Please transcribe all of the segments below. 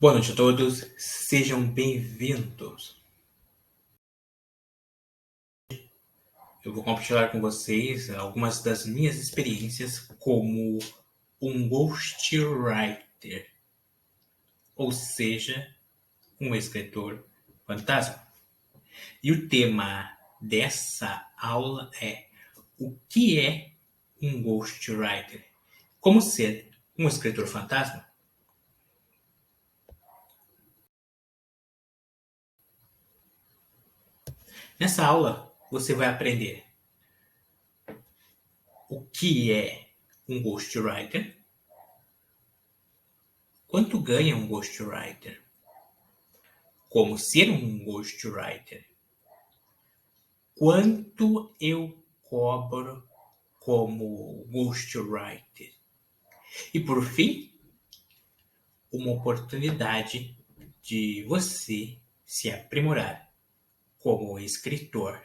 Boa noite a todos, sejam bem-vindos. Eu vou compartilhar com vocês algumas das minhas experiências como um ghostwriter, ou seja, um escritor fantasma. E o tema dessa aula é: o que é um ghostwriter? Como ser um escritor fantasma? Nessa aula, você vai aprender o que é um ghostwriter, quanto ganha um ghostwriter, como ser um ghostwriter, quanto eu cobro como ghostwriter e, por fim, uma oportunidade de você se aprimorar como escritor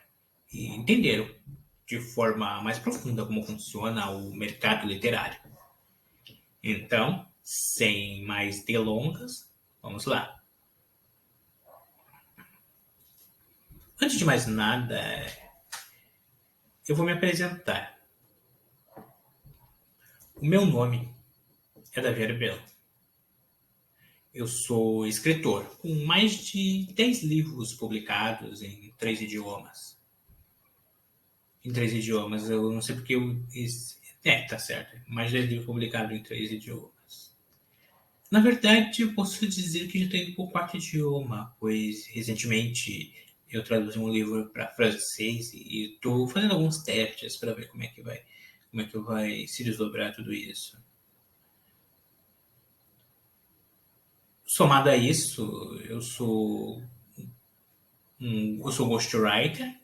e entender de forma mais profunda como funciona o mercado literário. Então, sem mais delongas, vamos lá. Antes de mais nada, eu vou me apresentar. O meu nome é Davi Arbelo. Eu sou escritor, com mais de 10 livros publicados em 3 idiomas. Em 3 idiomas, eu não sei porque eu. Tá certo. Mais de 10 livros publicados em 3 idiomas. Na verdade, eu posso dizer que já tenho por quarto idioma, pois recentemente eu traduzi um livro para francês e estou fazendo alguns testes para ver como é que vai se desdobrar tudo isso. Somado a isso, eu sou ghostwriter,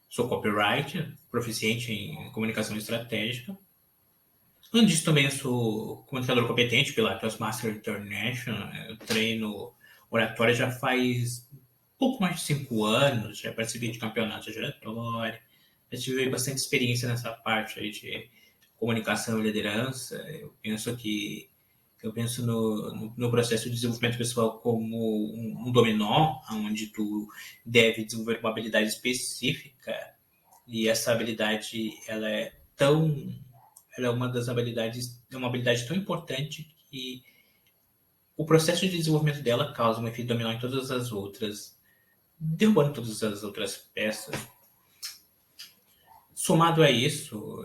sou copywriter, proficiente em comunicação estratégica. Além disso, também eu sou comunicador competente pela Toastmaster International. Eu treino oratória já faz pouco mais de 5 anos, já participei de campeonatos de oratória, já tive bastante experiência nessa parte aí de comunicação e liderança. Eu penso no processo de desenvolvimento pessoal como um dominó, onde tu deve desenvolver uma habilidade específica e essa habilidade ela é uma das habilidades, é uma habilidade tão importante que o processo de desenvolvimento dela causa um efeito dominó em todas as outras, derrubando todas as outras peças. Somado a isso,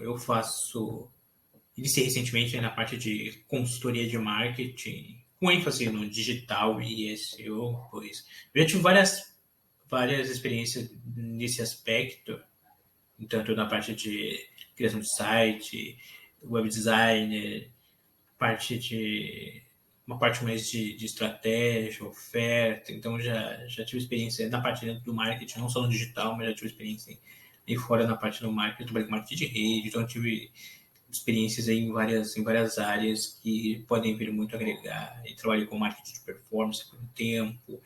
iniciei recentemente na parte de consultoria de marketing, com ênfase no digital e SEO, pois eu já tive várias experiências nesse aspecto, tanto na parte de criação de site, web designer, uma parte mais de estratégia, oferta. Então já tive experiência na parte dentro do marketing, não só no digital, mas já tive experiência aí fora na parte do marketing, trabalhei com marketing de rede, então eu tive experiências aí em várias áreas que podem vir muito a agregar. E trabalhei com marketing de performance por um tempo,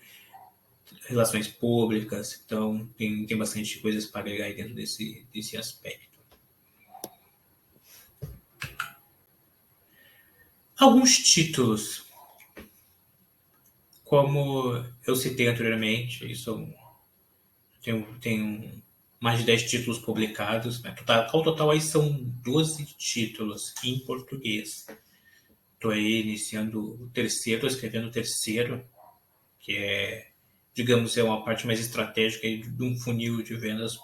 relações públicas, então tem bastante coisas para agregar aí dentro desse aspecto. Alguns títulos, como eu citei anteriormente, tenho mais de 10 títulos publicados, né? Ao total aí são 12 títulos em português. Estou aí iniciando o terceiro, estou escrevendo o terceiro, que digamos, é uma parte mais estratégica de um funil de vendas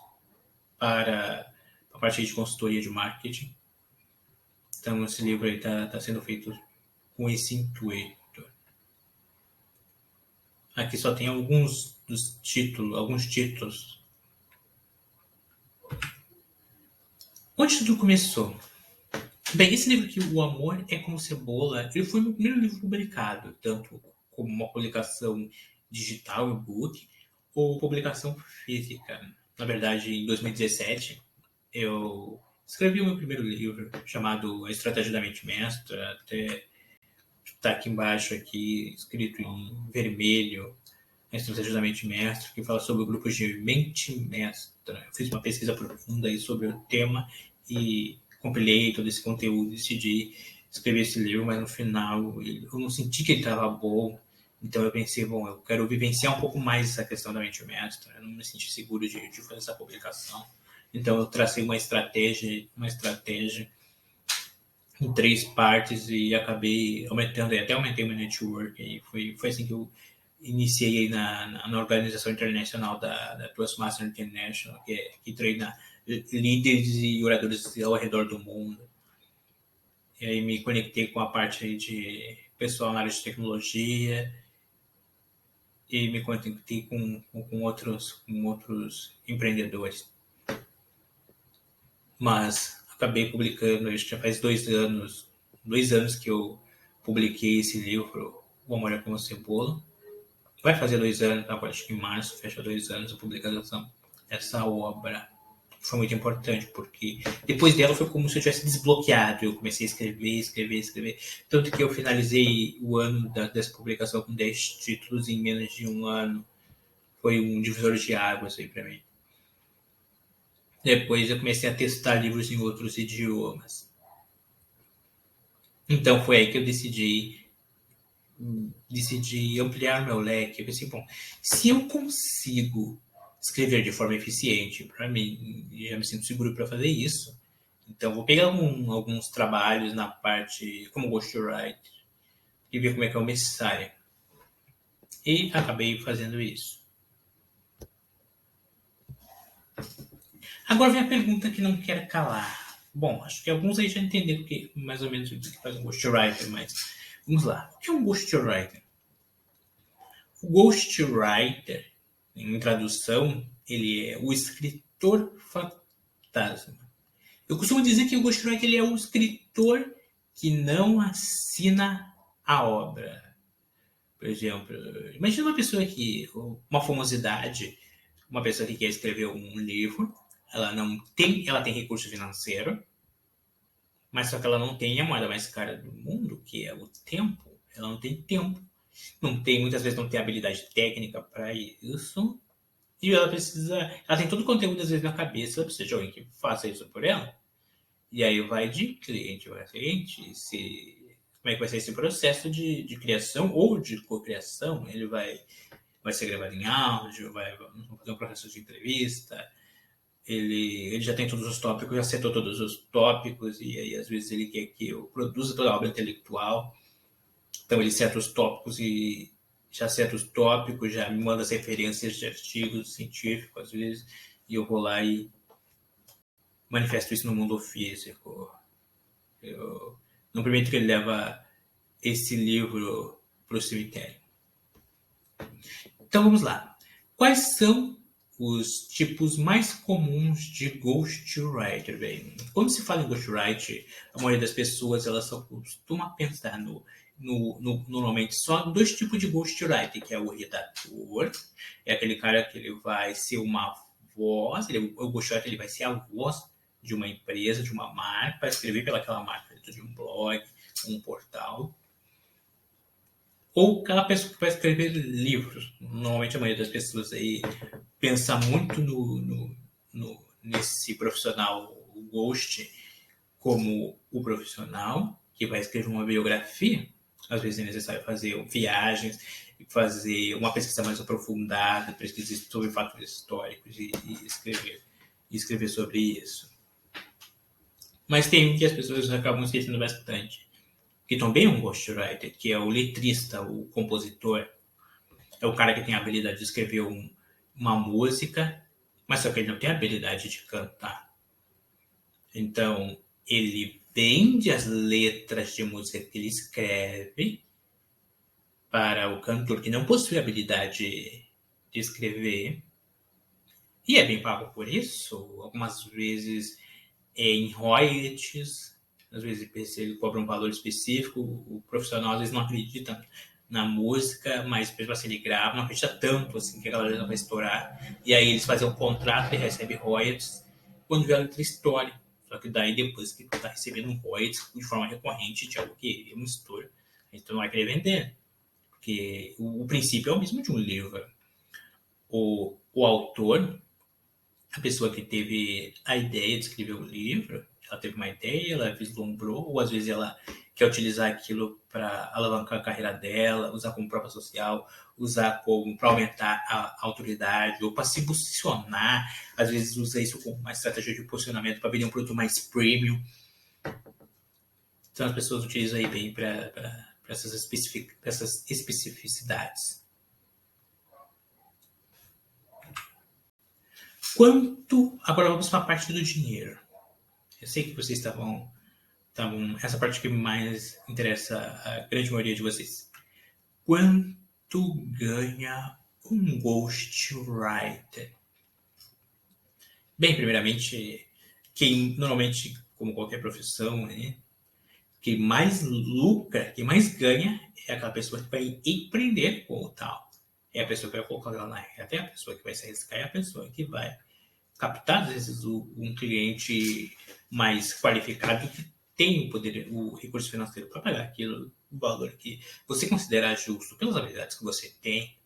para a parte de consultoria de marketing. Então, esse livro aí está sendo feito com esse intuito. Aqui só tem alguns títulos. Onde tudo começou? Bem, esse livro aqui, O Amor é como Cebola, ele foi o meu primeiro livro publicado, tanto como uma publicação digital, e-book, ou publicação física. Na verdade, em 2017, eu escrevi o meu primeiro livro, chamado A Estratégia da Mente Mestra, até está aqui embaixo, aqui, escrito em vermelho, A Estratégia da Mente Mestra, que fala sobre o grupo de mente mestra. Eu fiz uma pesquisa profunda aí sobre o tema e compilei todo esse conteúdo, decidi escrever esse livro, mas no final eu não senti que ele estava bom. Então eu pensei, bom, eu quero vivenciar um pouco mais essa questão da mente mestra. Eu não me senti seguro de fazer essa publicação. Então eu tracei uma estratégia em 3 partes e acabei aumentando, até aumentei meu network. E foi assim que eu iniciei na organização internacional da Toastmaster International, que treina líderes e oradores ao redor do mundo. E aí me conectei com a parte de pessoal na área de tecnologia e me conectei com outros empreendedores. Mas acabei publicando, já faz 2 anos que eu publiquei esse livro, O Amor é como Cebola. Vai fazer 2 anos, agora acho que em março fecha 2 anos a publicação dessa obra. Foi muito importante, porque depois dela foi como se eu tivesse desbloqueado. Eu comecei a escrever. Tanto que eu finalizei o ano dessa publicação com 10 títulos em menos de um ano. Foi um divisor de águas aí para mim. Depois eu comecei a testar livros em outros idiomas. Então foi aí que eu decidi ampliar meu leque. Eu pensei, bom, se eu consigo escrever de forma eficiente, para mim, já me sinto seguro para fazer isso. Então vou pegar alguns trabalhos na parte como ghostwriter e ver como é que eu me saio. E acabei fazendo isso. Agora vem a pergunta que não quer calar. Bom, acho que alguns aí já entenderam mais ou menos o que faz um ghostwriter, mas vamos lá. O que é um ghostwriter? O ghostwriter, em tradução, ele é o escritor fantasma. Eu costumo dizer que o ghostwriter ele é o escritor que não assina a obra. Por exemplo, imagina uma famosidade, uma pessoa que quer escrever um livro, ela tem recurso financeiro, mas só que ela não tem a moeda mais cara do mundo, que é o tempo. Ela não tem tempo. Muitas vezes não tem habilidade técnica para isso. E ela tem todo o conteúdo às vezes na cabeça, ela precisa de alguém que faça isso por ela. E aí vai de cliente para cliente, como é que vai ser esse processo de criação ou de cocriação. Ele vai ser gravado em áudio, vai fazer um processo de entrevista, ele já tem todos os tópicos, já setou todos os tópicos, e aí às vezes ele quer que eu produza toda a obra intelectual. Então ele seta os tópicos e já seta os tópicos, já me manda as referências de artigos científicos, às vezes, e eu vou lá e manifesto isso no mundo físico. Eu não permito que ele leve esse livro para o cemitério. Então vamos lá. Quais são os tipos mais comuns de ghostwriter? Bem, quando se fala em ghostwriter, a maioria das pessoas ela só costuma pensar normalmente só 2 tipos de ghostwriter, que é o redator, é aquele cara que ele vai ser uma voz, o ghostwriter ele vai ser a voz de uma empresa, de uma marca, para escrever pelaquela marca dentro de um blog, um portal. Ou aquela pessoa que vai escrever livros. Normalmente a maioria das pessoas aí pensa muito nesse profissional o ghost como o profissional que vai escrever uma biografia. Às vezes é necessário fazer viagens, fazer uma pesquisa mais aprofundada, pesquisa sobre fatos históricos e escrever sobre isso. Mas tem um que as pessoas acabam esquecendo bastante, que também é um ghostwriter, que é o letrista, o compositor. É o cara que tem a habilidade de escrever uma música, mas só que ele não tem a habilidade de cantar. Então, ele vende as letras de música que ele escreve para o cantor que não possui habilidade de escrever. E é bem pago por isso. Algumas vezes é em royalties, às vezes ele cobra um valor específico. O profissional às vezes não acredita na música, mas mesmo assim ele grava, não acredita tanto assim que a galera não vai estourar. E aí eles fazem um contrato e recebem royalties quando vê a letra história. Só que daí depois que tu tá recebendo um royalties de forma recorrente de algo que é um estouro, a gente não vai querer vender. Porque o princípio é o mesmo de um livro. O autor, a pessoa que teve a ideia de escrever o livro, ela teve uma ideia, ela vislumbrou, ou às vezes ela quer utilizar aquilo para alavancar a carreira dela, usar como prova social, usar como para aumentar a autoridade ou para se posicionar. Às vezes usa isso como uma estratégia de posicionamento para vender um produto mais premium. Então as pessoas utilizam aí bem para essas especificidades. Agora vamos para a parte do dinheiro. Eu sei que vocês estavam essa parte que mais interessa a grande maioria de vocês. Quanto ganha um ghostwriter? Bem, primeiramente, quem normalmente, como qualquer profissão, né, quem mais lucra, quem mais ganha é aquela pessoa que vai empreender com o tal. É a pessoa que vai colocar ela na reta, é a pessoa que vai se arriscar, é a pessoa que vai captar, às vezes, um cliente mais qualificado que tem o recurso financeiro para pagar aquilo, o valor que você considera justo pelas habilidades que você tem.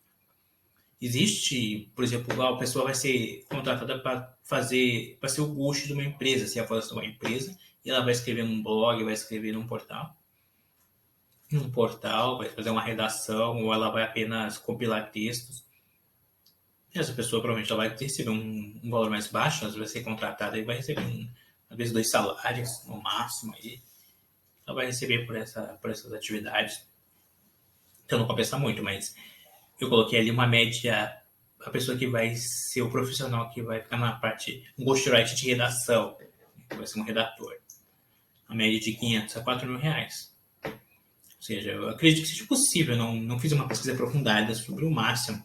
Existe, por exemplo, a pessoa vai ser contratada para ser o ghost de uma empresa, ser a voz de uma empresa, e ela vai escrever num blog, vai escrever num portal, vai fazer uma redação, ou ela vai apenas compilar textos. Essa pessoa provavelmente ela vai receber um valor mais baixo, às vezes vai ser contratada e vai receber às vezes 2 salários no máximo aí. Ela vai receber por essas atividades. Então não compensa muito, mas eu coloquei ali uma média, a pessoa que vai ser o profissional que vai ficar na parte, um ghostwriter de redação, que vai ser um redator. A média de 500 a 4 mil reais. Ou seja, eu acredito que seja possível, não fiz uma pesquisa aprofundada sobre o máximo,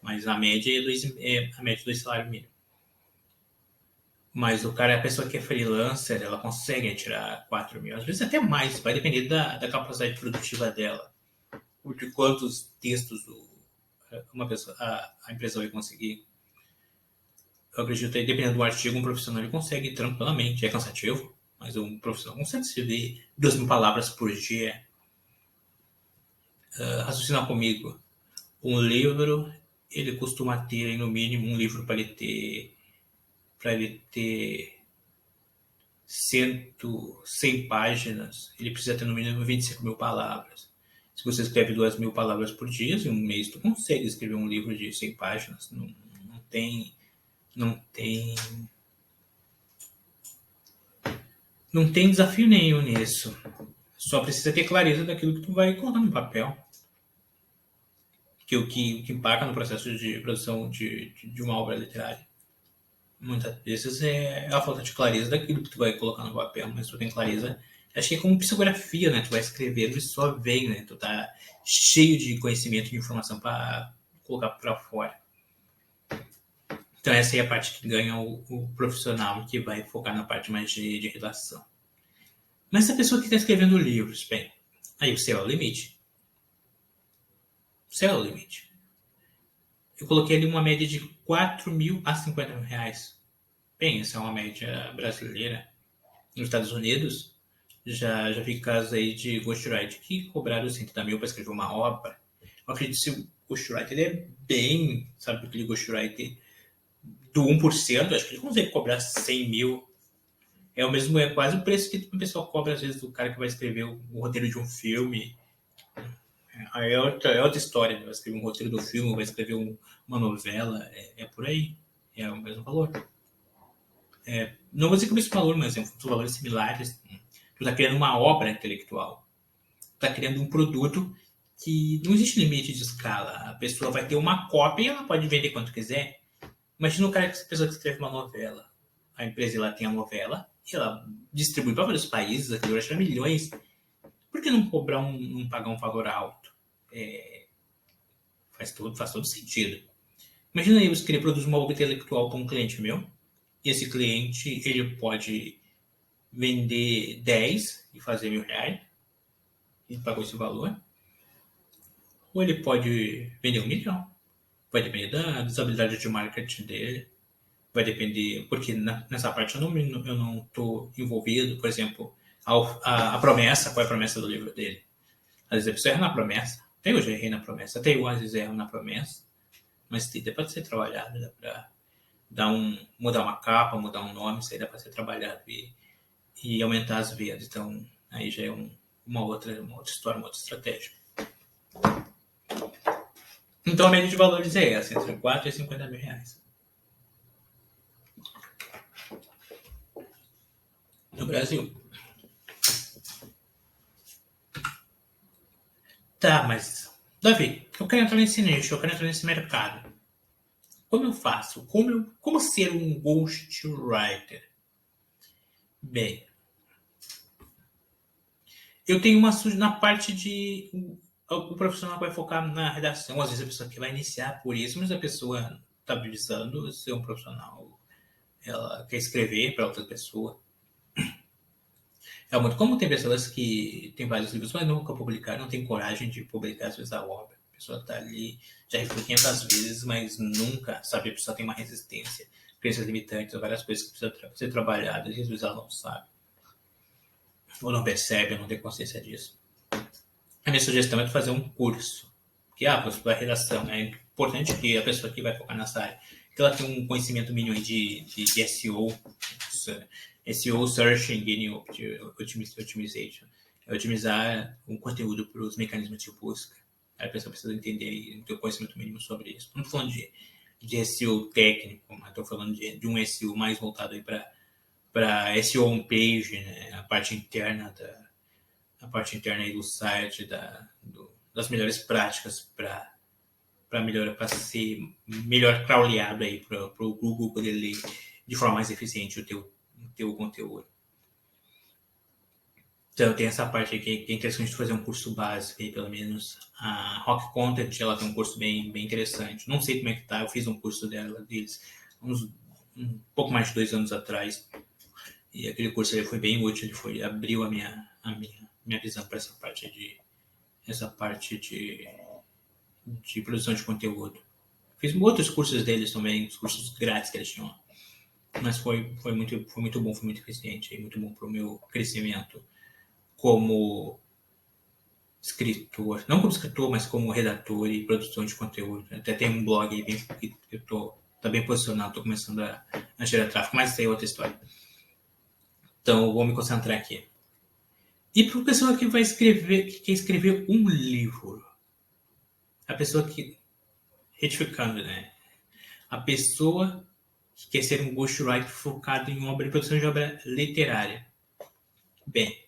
mas a média é a média do salário mínimo. Mas a pessoa que é freelancer, ela consegue tirar 4 mil, às vezes até mais, vai depender da capacidade produtiva dela, de quantos textos a empresa vai conseguir. Eu acredito que, dependendo do artigo, um profissional ele consegue tranquilamente, é cansativo, mas um profissional consegue escrever 2.000 palavras por dia. Raciocinar comigo, um livro, ele costuma ter, no mínimo, um livro para ele ter 100 páginas, ele precisa ter no mínimo 25 mil palavras. Se você escreve 2.000 palavras por dia, em um mês tu consegue escrever um livro de 100 páginas. Não tem desafio nenhum nisso. Só precisa ter clareza daquilo que tu vai colocar no papel. Que o que impacta no processo de produção de uma obra literária. Muitas vezes é a falta de clareza daquilo que tu vai colocar no papel, mas tu tem clareza. Acho que é como psicografia, né? Tu vai escrevendo e só vem, né? Tu tá cheio de conhecimento, de informação para colocar para fora. Então essa é a parte que ganha o profissional que vai focar na parte mais de redação. Mas se a pessoa que está escrevendo livros, bem, aí o céu é o limite. O céu é o limite. Eu coloquei ali uma média de 4 mil a 50 mil reais. Bem, essa é uma média brasileira. Nos Estados Unidos, já vi casos aí de ghostwriter que cobraram 130 mil para escrever uma obra. Eu acredito que o ghostwriter é bem, sabe, aquele ghostwriter do 1%, acho que ele consegue cobrar 100 mil. É quase o preço que o pessoal cobra, às vezes, do cara que vai escrever o roteiro de um filme. Aí é outra história, né? Vai escrever um roteiro do filme, vai escrever uma novela, é por aí. É o mesmo valor. Não vou dizer que é o mesmo valor, mas são valores similares. Tu está criando uma obra intelectual. Tu está criando um produto que não existe limite de escala. A pessoa vai ter uma cópia e ela pode vender quanto quiser. Imagina a pessoa que escreve uma novela. A empresa ela tem a novela e ela distribui para vários países, aquilo vai tirar milhões. Por que não pagar um valor alto? Faz todo sentido. Imagina aí você querer produzir uma obra intelectual para um cliente meu, e esse cliente ele pode vender 10 e fazer R$1.000, ele pagou esse valor, ou ele pode vender 1 milhão. Vai depender das habilidades de marketing dele, vai depender, porque nessa parte eu não estou envolvido, por exemplo, a promessa, qual é a promessa do livro dele. Às vezes a pessoa erra na promessa, até eu já errei na promessa, até eu às vezes erro na promessa, mas dá para ser trabalhado, dá para mudar uma capa, mudar um nome, isso aí dá para ser trabalhado e aumentar as vendas. Então, aí já é um uma outra história, uma outra estratégia. Então a média de valores é essa, entre 4 e 50 mil reais. No Brasil. Tá, mas, Davi, eu quero entrar nesse nicho, eu quero entrar nesse mercado. Como eu faço? Como ser um ghostwriter? Bem, eu tenho na parte de o profissional vai focar na redação. Às vezes a pessoa que vai iniciar por isso, mas a pessoa está visando ser um profissional, ela quer escrever para outra pessoa. É muito comum, tem pessoas que têm vários livros, mas nunca publicaram, não tem coragem de publicar às vezes a obra. A pessoa está ali, já revisou 500 vezes, mas nunca, sabe, a pessoa tem uma resistência, crenças limitantes, várias coisas que precisam ser trabalhadas e às vezes ela não sabe, ou não percebe, ou não tem consciência disso. A minha sugestão é de fazer um curso, que para estudar redação, é importante que a pessoa que vai focar nessa área, que ela tenha um conhecimento mínimo de SEO, SEO, Search Engine Optimization, é otimizar um conteúdo para os mecanismos de busca. A pessoa precisa entender e ter um conhecimento mínimo sobre isso. Não estou falando de SEO técnico, mas estou falando de um SEO mais voltado para SEO on-page, né? A parte interna aí do site, das melhores práticas para ser melhor crawleado aí para o Google poder ler de forma mais eficiente o teu conteúdo. Então tem essa parte aqui que é interessante fazer um curso básico aí, pelo menos. A Rock Content, ela tem um curso bem interessante. Não sei como é que tá, eu fiz um curso deles um pouco mais de 2 anos atrás. E aquele curso ele foi bem útil, ele abriu a minha visão para essa parte de produção de conteúdo. Fiz outros cursos deles também, os cursos grátis que eles tinham. Mas foi muito bom, foi muito eficiente, e muito bom para o meu crescimento como escritor. Não como escritor, mas como redator e produção de conteúdo. Até tem um blog aí que eu tá bem posicionado, estou começando a gerar tráfego, mas isso aí é outra história. Então, eu vou me concentrar aqui. E para o pessoal que quer escrever um livro, a pessoa que, retificando, né? A pessoa que quer ser um ghostwriter focado em produção de obra literária. Bem,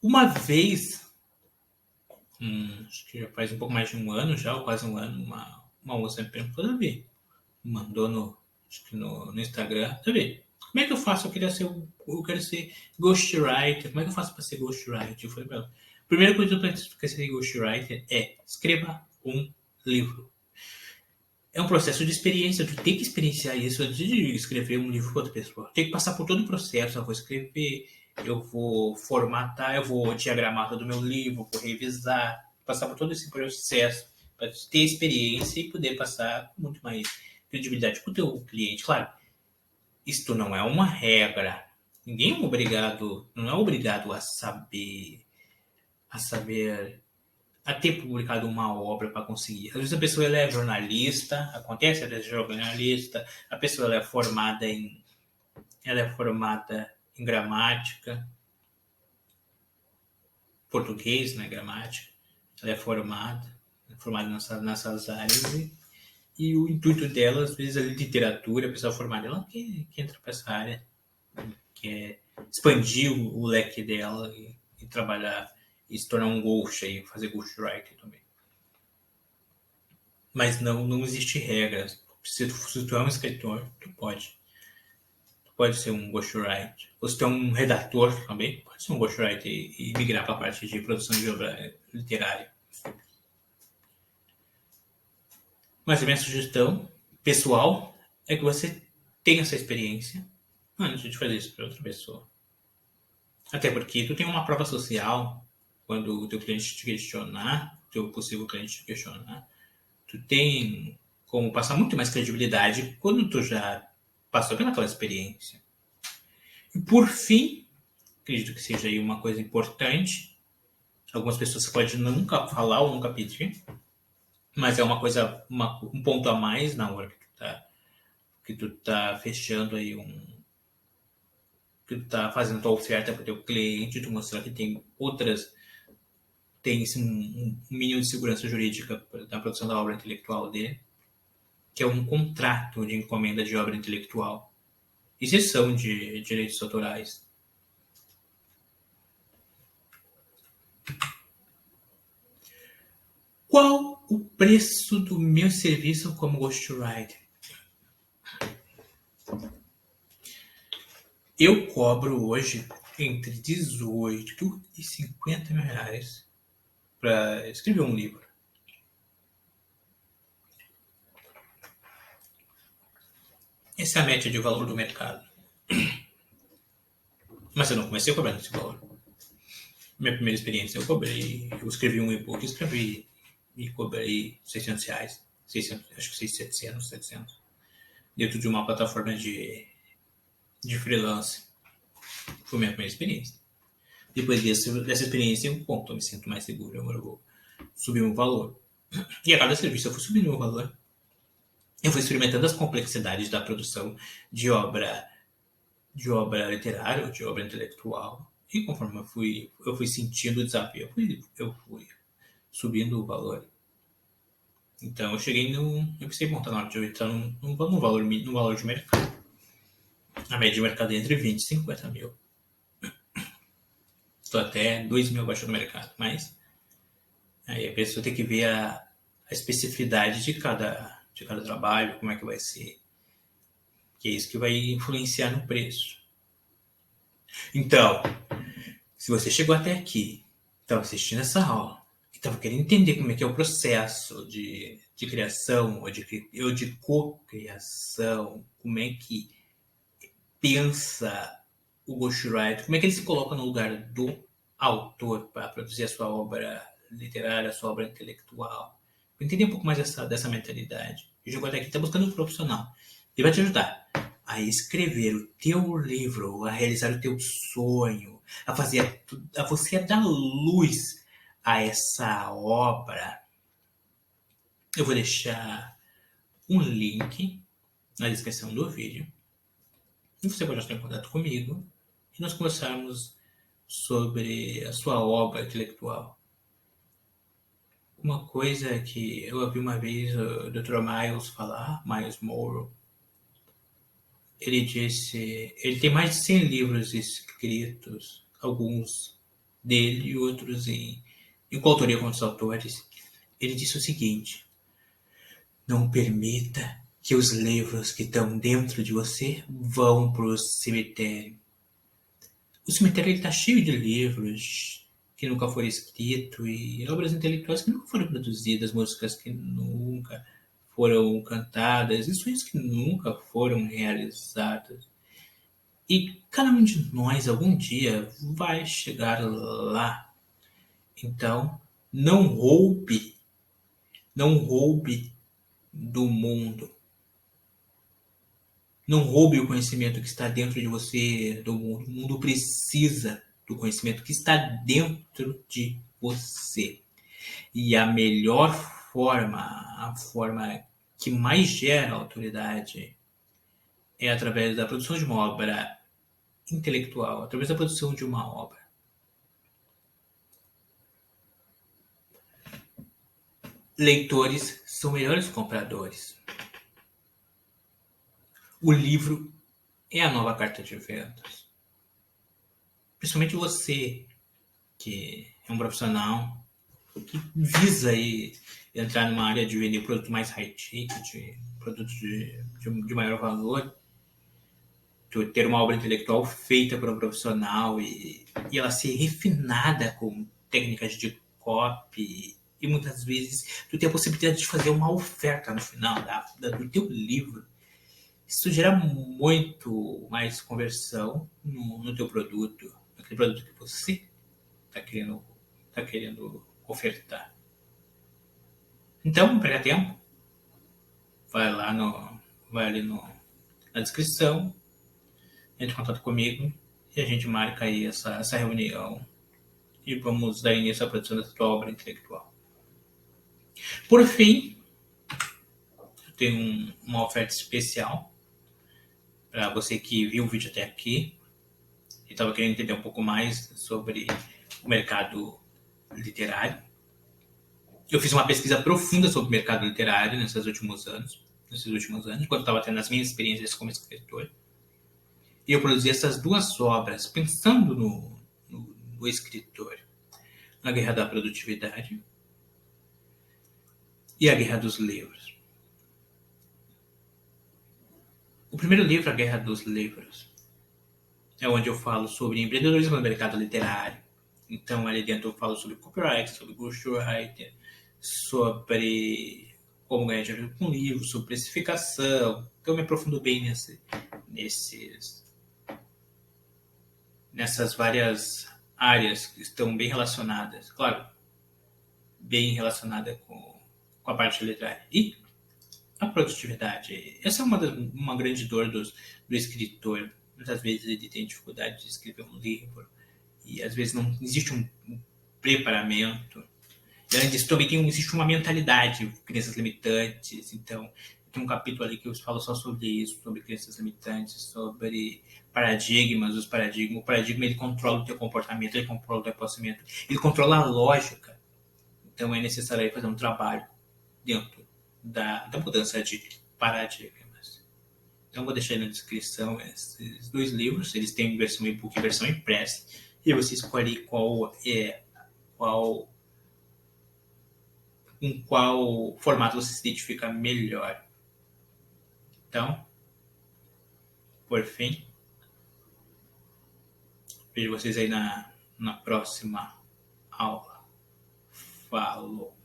uma vez, acho que já faz um pouco mais de um ano já, ou quase um ano, uma moça me perguntou, Davi, mandou no Instagram, Davi, como é que eu faço? Eu quero ser ghostwriter. Como é que eu faço para ser ghostwriter? Eu falei para ela, a primeira coisa para ser ghostwriter é escreva um livro. É um processo de experiência. Tu tem que experienciar isso antes de escrever um livro para outra pessoa. Tem que passar por todo o processo. Eu vou escrever, eu vou formatar, eu vou diagramar todo o meu livro, vou revisar, passar por todo esse processo para ter experiência e poder passar com muito mais credibilidade para o teu cliente. Claro, isto não é uma regra. Ninguém não é obrigado a saber a ter publicado uma obra para conseguir. Às vezes a pessoa ela é jornalista, acontece, ela é jornalista, a pessoa ela é formada em gramática, português, né, gramática, ela é formada nessas áreas e o intuito dela, às vezes, a literatura, a pessoa formada, ela que entra para essa área, quer expandir o leque dela e trabalhar e se tornar um ghost aí, fazer ghostwriting também. Mas não existe regras. Se tu é um escritor, tu pode ser um ghostwriter. Ou se tu é um redator também, pode ser um ghostwriter e migrar para a parte de produção de obra literária. Mas a minha sugestão pessoal é que você tenha essa experiência antes de fazer isso para outra pessoa. Até porque tu tem uma prova social quando o teu cliente te questionar, o teu possível cliente te questionar, tu tem como passar muito mais credibilidade quando tu já passou pelaquela experiência. E por fim, acredito que seja aí uma coisa importante, algumas pessoas podem nunca falar ou nunca pedir, mas é uma coisa, um ponto a mais na hora que tu tá fechando aí tu está fazendo tua oferta para o teu cliente, tu mostrar que tem outras, tem um mínimo de segurança jurídica na produção da obra intelectual dele, que é um contrato de encomenda de obra intelectual, isenção de direitos autorais. Qual o preço do meu serviço como ghostwriter? Eu cobro hoje entre 18 e 50 mil reais para escrever um livro. Essa é a média de valor do mercado. Mas eu não comecei cobrando esse valor. Minha primeira experiência eu escrevi um e-book, e cobrei 600 reais. 600, acho que 600, 700. Dentro de uma plataforma de freelance. Foi minha primeira experiência. Depois dessa experiência, eu me sinto mais seguro. Agora eu vou subir o valor. E a cada serviço eu fui subindo o valor. Eu fui experimentando as complexidades da produção de obra literária, de obra intelectual. E conforme eu fui sentindo o desafio, eu fui subindo o valor. Então eu cheguei eu pensei, bom, tá na hora de eu entrar num valor de mercado. A média de mercado é entre 20 e 50 mil. Estou até 2 mil abaixo do mercado, mas aí a pessoa tem que ver a especificidade de cada trabalho, como é que vai ser. Que é isso que vai influenciar no preço. Então, se você chegou até aqui, estava assistindo essa aula, e estava querendo entender como é que é o processo de criação ou de co-criação, como é que pensa o ghostwriter, como é que ele se coloca no lugar do autor para produzir a sua obra literária, a sua obra intelectual. Para entender um pouco mais dessa mentalidade. O Jogou até aqui está buscando um profissional. Ele vai te ajudar a escrever o teu livro, a realizar o teu sonho, a você dar luz a essa obra. Eu vou deixar um link na descrição do vídeo. E você pode entrar em contato comigo e nós conversarmos sobre a sua obra intelectual. Uma coisa que eu ouvi uma vez o Dr. Miles falar, Miles Morrow, ele disse, ele tem mais de 100 livros escritos, alguns dele e outros em coautoria com outros autores. Ele disse o seguinte: não permita que os livros que estão dentro de você vão para o cemitério. O cemitério está cheio de livros que nunca foram escritos e obras intelectuais que nunca foram produzidas, músicas que nunca foram cantadas e sonhos que nunca foram realizados. E cada um de nós, algum dia, vai chegar lá. Então, não roube do mundo. Não roube o conhecimento que está dentro de você, do mundo. O mundo precisa do conhecimento que está dentro de você. E a melhor forma, a forma que mais gera autoridade é através da produção de uma obra intelectual, através da produção de uma obra. Leitores são melhores compradores. O livro é a nova carta de vendas. Principalmente você, que é um profissional que visa aí entrar numa área de vender produto mais high-ticket, de produtos de maior valor, ter uma obra intelectual feita por um profissional e ela ser refinada com técnicas de copy, e muitas vezes tu tem a possibilidade de fazer uma oferta no final do teu livro. Isso gera muito mais conversão no teu produto, naquele produto que você está querendo ofertar. Então, não perca tempo. Vai ali na descrição, entre em contato comigo e a gente marca aí essa reunião e vamos dar início à produção dessa tua obra intelectual. Por fim, eu tenho uma oferta especial para você que viu o vídeo até aqui. e estava querendo entender um pouco mais sobre o mercado literário. Eu fiz uma pesquisa profunda sobre o mercado literário nesses últimos anos, quando estava tendo as minhas experiências como escritor. E eu produzi essas duas obras pensando no escritor. A Guerra da Produtividade e A Guerra dos Livros. O primeiro livro, A Guerra dos Livros, é onde eu falo sobre empreendedorismo no mercado literário. Então, ali dentro eu falo sobre copyright, sobre ghostwriter, sobre como ganhar dinheiro com livros, sobre precificação. Então, eu me aprofundo bem nessas várias áreas que estão bem relacionadas. Claro, bem relacionada com a parte literária. E a produtividade. Essa é uma grande dor do escritor. Muitas vezes ele tem dificuldade de escrever um livro e às vezes não existe um preparamento. E além disso, também existe uma mentalidade, crenças limitantes. Então, tem um capítulo ali que eu falo só sobre isso, sobre crenças limitantes, sobre paradigmas, os paradigmas. O paradigma, ele controla o teu comportamento, ele controla o teu pensamento, ele controla a lógica. Então, é necessário aí fazer um trabalho dentro da mudança de paradigmas. Então, vou deixar aí na descrição esses dois livros. Eles têm versão e-book e versão impressa. E você escolhe em qual formato você se identifica melhor. Então, por fim, vejo vocês aí na próxima aula. Falou!